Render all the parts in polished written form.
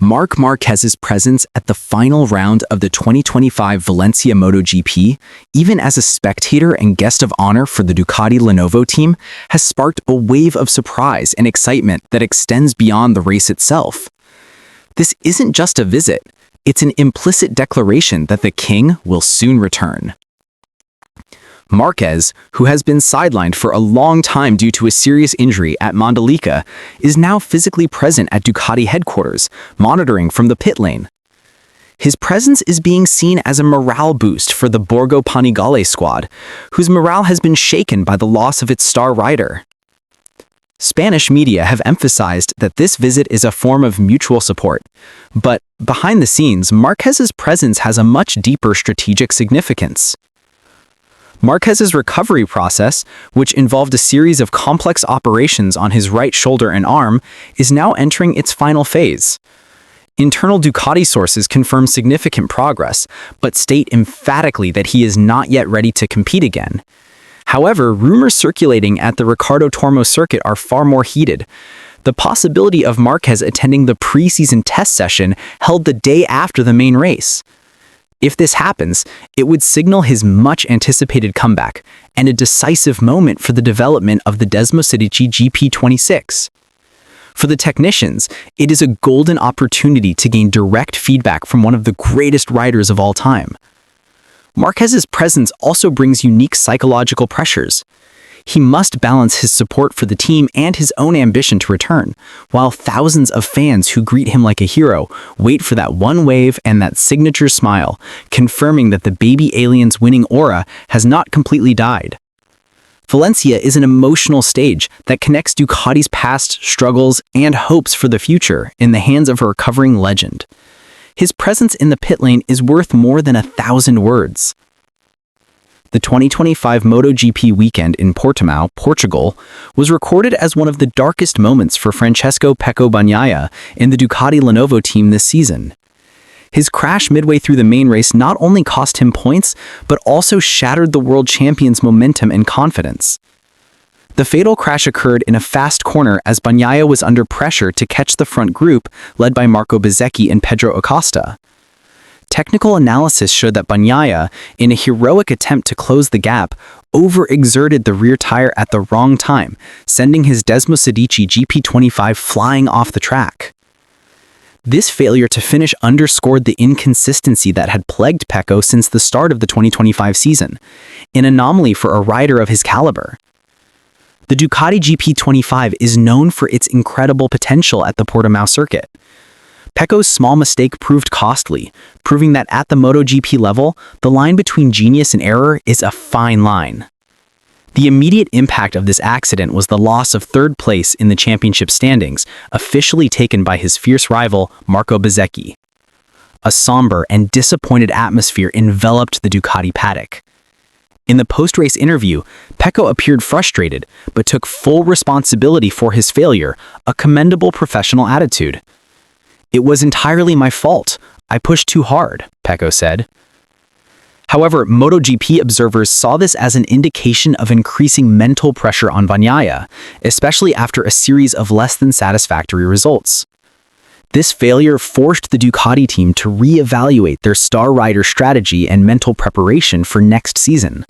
Marc Marquez's presence at the final round of the 2025 Valencia MotoGP, even as a spectator and guest of honor for the Ducati Lenovo Team, has sparked a wave of surprise and excitement that extends beyond the race itself. This isn't just a visit, it's an implicit declaration that the king will soon return. Marquez, who has been sidelined for a long time due to a serious injury at Mandalika, is now physically present at Ducati headquarters, monitoring from the pit lane. His presence is being seen as a morale boost for the Borgo Panigale squad, whose morale has been shaken by the loss of its star rider. Spanish media have emphasized that this visit is a form of mutual support, but behind the scenes, Marquez's presence has a much deeper strategic significance. Marquez's recovery process, which involved a series of complex operations on his right shoulder and arm, is now entering its final phase. Internal Ducati sources confirm significant progress, but state emphatically that he is not yet ready to compete again. However, rumors circulating at the Ricardo Tormo circuit are far more heated. The possibility of Marquez attending the preseason test session held the day after the main race. If this happens, it would signal his much-anticipated comeback and a decisive moment for the development of the Desmosedici GP26. For the technicians, it is a golden opportunity to gain direct feedback from one of the greatest riders of all time. Marquez's presence also brings unique psychological pressures. He must balance his support for the team and his own ambition to return, while thousands of fans who greet him like a hero wait for that one wave and that signature smile, confirming that the baby alien's winning aura has not completely died. Valencia is an emotional stage that connects Ducati's past, struggles, and hopes for the future in the hands of a recovering legend. His presence in the pit lane is worth more than 1,000 words. The 2025 MotoGP weekend in Portimao, Portugal, was recorded as one of the darkest moments for Francesco Pecco Bagnaia in the Ducati Lenovo Team this season. His crash midway through the main race not only cost him points, but also shattered the world champion's momentum and confidence. The fatal crash occurred in a fast corner as Bagnaia was under pressure to catch the front group led by Marco Bezzecchi and Pedro Acosta. Technical analysis showed that Bagnaia, in a heroic attempt to close the gap, overexerted the rear tire at the wrong time, sending his Desmosedici GP25 flying off the track. This failure to finish underscored the inconsistency that had plagued Pecco since the start of the 2025 season, an anomaly for a rider of his caliber. The Ducati GP25 is known for its incredible potential at the Portimao circuit. Pecco's small mistake proved costly, proving that at the MotoGP level, the line between genius and error is a fine line. The immediate impact of this accident was the loss of third place in the championship standings, officially taken by his fierce rival, Marco Bezzecchi. A somber and disappointed atmosphere enveloped the Ducati paddock. In the post-race interview, Pecco appeared frustrated, but took full responsibility for his failure, a commendable professional attitude. "It was entirely my fault. I pushed too hard," Pecco said. However, MotoGP observers saw this as an indication of increasing mental pressure on Bagnaia, especially after a series of less than satisfactory results. This failure forced the Ducati team to re-evaluate their star rider strategy and mental preparation for next season.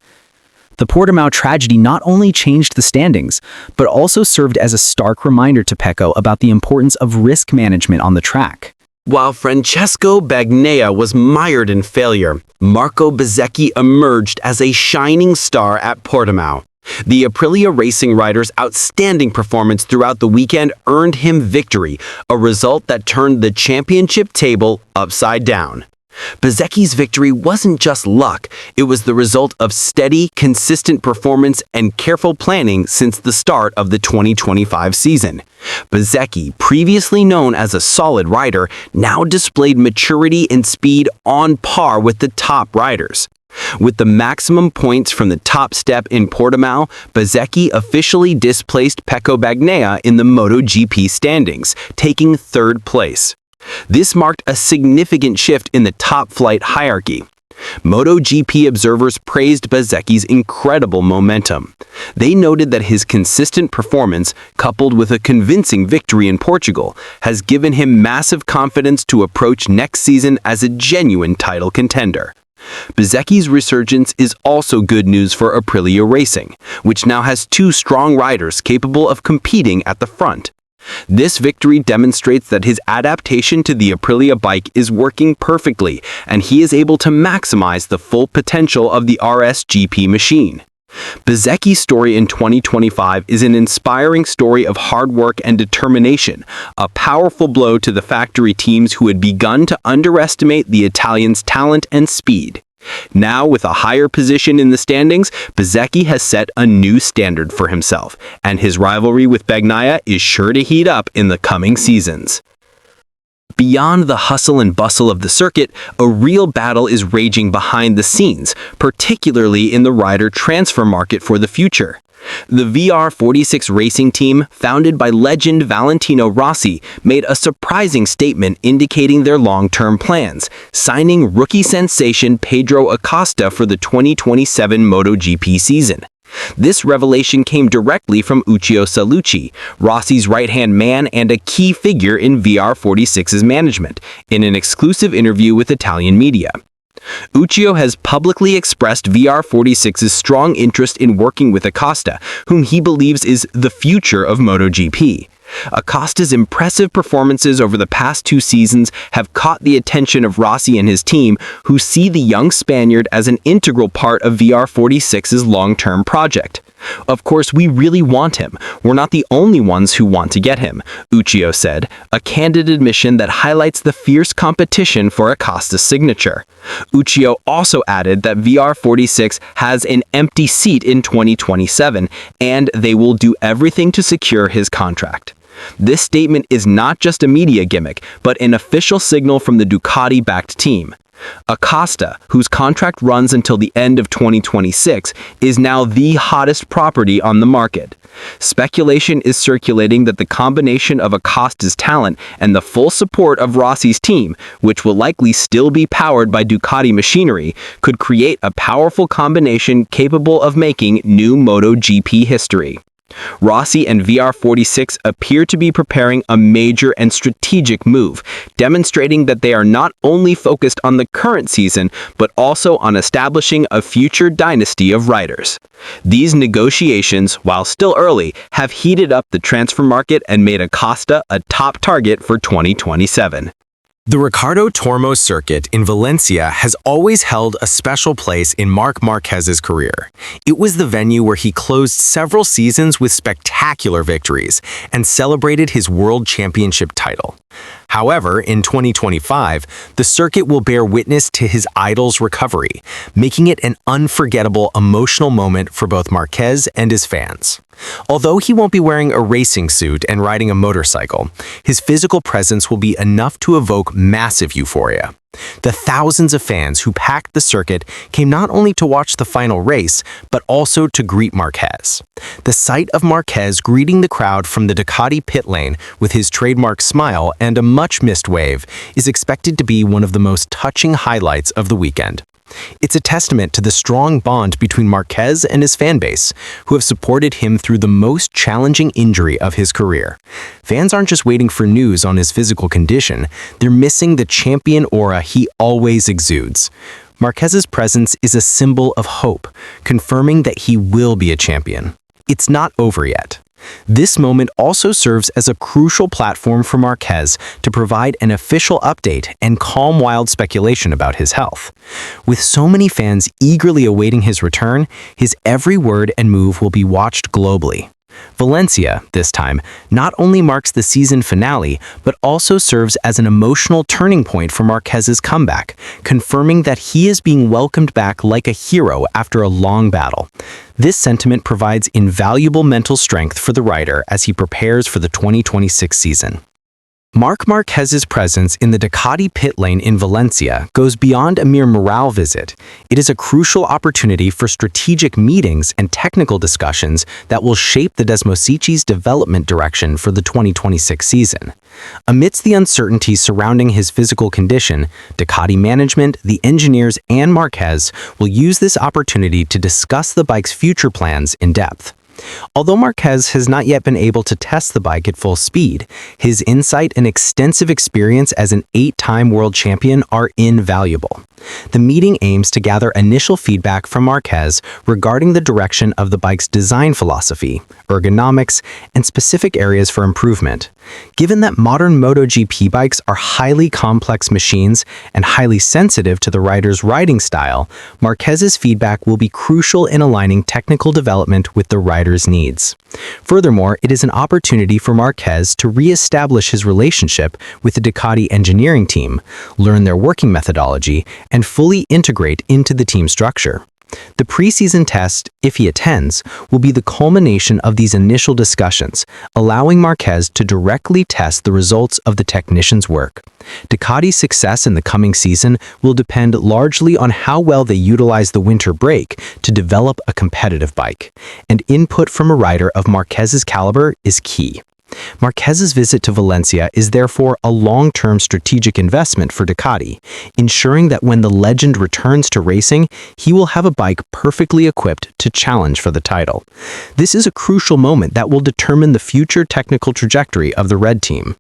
The Portimao tragedy not only changed the standings, but also served as a stark reminder to Pecco about the importance of risk management on the track. While Francesco Bagnaia was mired in failure, Marco Bezzecchi emerged as a shining star at Portimao. The Aprilia racing rider's outstanding performance throughout the weekend earned him victory, a result that turned the championship table upside down. Bezzecchi's victory wasn't just luck, it was the result of steady, consistent performance and careful planning since the start of the 2025 season. Bezzecchi, previously known as a solid rider, now displayed maturity and speed on par with the top riders. With the maximum points from the top step in Portimao, Bezzecchi officially displaced Pecco Bagnaia in the MotoGP standings, taking third place. This marked a significant shift in the top flight hierarchy. MotoGP observers praised Bezzecchi's incredible momentum. They noted that his consistent performance, coupled with a convincing victory in Portugal, has given him massive confidence to approach next season as a genuine title contender. Bezzecchi's resurgence is also good news for Aprilia Racing, which now has two strong riders capable of competing at the front. This victory demonstrates that his adaptation to the Aprilia bike is working perfectly, and he is able to maximize the full potential of the RSGP machine. Bezzecchi's story in 2025 is an inspiring story of hard work and determination, a powerful blow to the factory teams who had begun to underestimate the Italian's talent and speed. Now, with a higher position in the standings, Bezzecchi has set a new standard for himself, and his rivalry with Bagnaia is sure to heat up in the coming seasons. Beyond the hustle and bustle of the circuit, a real battle is raging behind the scenes, particularly in the rider transfer market for the future. The VR46 Racing Team, founded by legend Valentino Rossi, made a surprising statement indicating their long-term plans, signing rookie sensation Pedro Acosta for the 2027 MotoGP season. This revelation came directly from Uccio Salucci, Rossi's right-hand man and a key figure in VR46's management, in an exclusive interview with Italian media. Uccio has publicly expressed VR46's strong interest in working with Acosta, whom he believes is the future of MotoGP. Acosta's impressive performances over the past 2 seasons have caught the attention of Rossi and his team, who see the young Spaniard as an integral part of VR46's long-term project. Of course, we really want him. We're not the only ones who want to get him, Uccio said, a candid admission that highlights the fierce competition for Acosta's signature. Uccio also added that VR46 has an empty seat in 2027, and they will do everything to secure his contract. This statement is not just a media gimmick, but an official signal from the Ducati-backed team. Acosta, whose contract runs until the end of 2026, is now the hottest property on the market. Speculation is circulating that the combination of Acosta's talent and the full support of Rossi's team, which will likely still be powered by Ducati machinery, could create a powerful combination capable of making new MotoGP history. Rossi and VR46 appear to be preparing a major and strategic move, demonstrating that they are not only focused on the current season, but also on establishing a future dynasty of riders. These negotiations, while still early, have heated up the transfer market and made Acosta a top target for 2027. The Ricardo Tormo circuit in Valencia has always held a special place in Marc Marquez's career. It was the venue where he closed several seasons with spectacular victories and celebrated his World Championship title. However, in 2025, the circuit will bear witness to his idol's recovery, making it an unforgettable emotional moment for both Marquez and his fans. Although he won't be wearing a racing suit and riding a motorcycle, his physical presence will be enough to evoke massive euphoria. The thousands of fans who packed the circuit came not only to watch the final race, but also to greet Marquez. The sight of Marquez greeting the crowd from the Ducati pit lane with his trademark smile and a much-missed wave is expected to be one of the most touching highlights of the weekend. It's a testament to the strong bond between Marquez and his fanbase, who have supported him through the most challenging injury of his career. Fans aren't just waiting for news on his physical condition, they're missing the champion aura he always exudes. Marquez's presence is a symbol of hope, confirming that he will be a champion. It's not over yet. This moment also serves as a crucial platform for Marquez to provide an official update and calm wild speculation about his health. With so many fans eagerly awaiting his return, his every word and move will be watched globally. Valencia, this time, not only marks the season finale, but also serves as an emotional turning point for Marquez's comeback, confirming that he is being welcomed back like a hero after a long battle. This sentiment provides invaluable mental strength for the rider as he prepares for the 2026 season. Marc Marquez's presence in the Ducati pit lane in Valencia goes beyond a mere morale visit. It is a crucial opportunity for strategic meetings and technical discussions that will shape the Desmosici's development direction for the 2026 season. Amidst the uncertainties surrounding his physical condition, Ducati management, the engineers, and Marquez will use this opportunity to discuss the bike's future plans in depth. Although Marquez has not yet been able to test the bike at full speed, his insight and extensive experience as an 8-time world champion are invaluable. The meeting aims to gather initial feedback from Marquez regarding the direction of the bike's design philosophy, ergonomics, and specific areas for improvement. Given that modern MotoGP bikes are highly complex machines and highly sensitive to the rider's riding style, Marquez's feedback will be crucial in aligning technical development with the rider's needs. Furthermore, it is an opportunity for Marquez to re-establish his relationship with the Ducati engineering team, learn their working methodology, and fully integrate into the team structure. The preseason test, if he attends, will be the culmination of these initial discussions, allowing Marquez to directly test the results of the technicians' work. Ducati's success in the coming season will depend largely on how well they utilize the winter break to develop a competitive bike, and input from a rider of Marquez's caliber is key. Marquez's visit to Valencia is therefore a long-term strategic investment for Ducati, ensuring that when the legend returns to racing, he will have a bike perfectly equipped to challenge for the title. This is a crucial moment that will determine the future technical trajectory of the Red Team.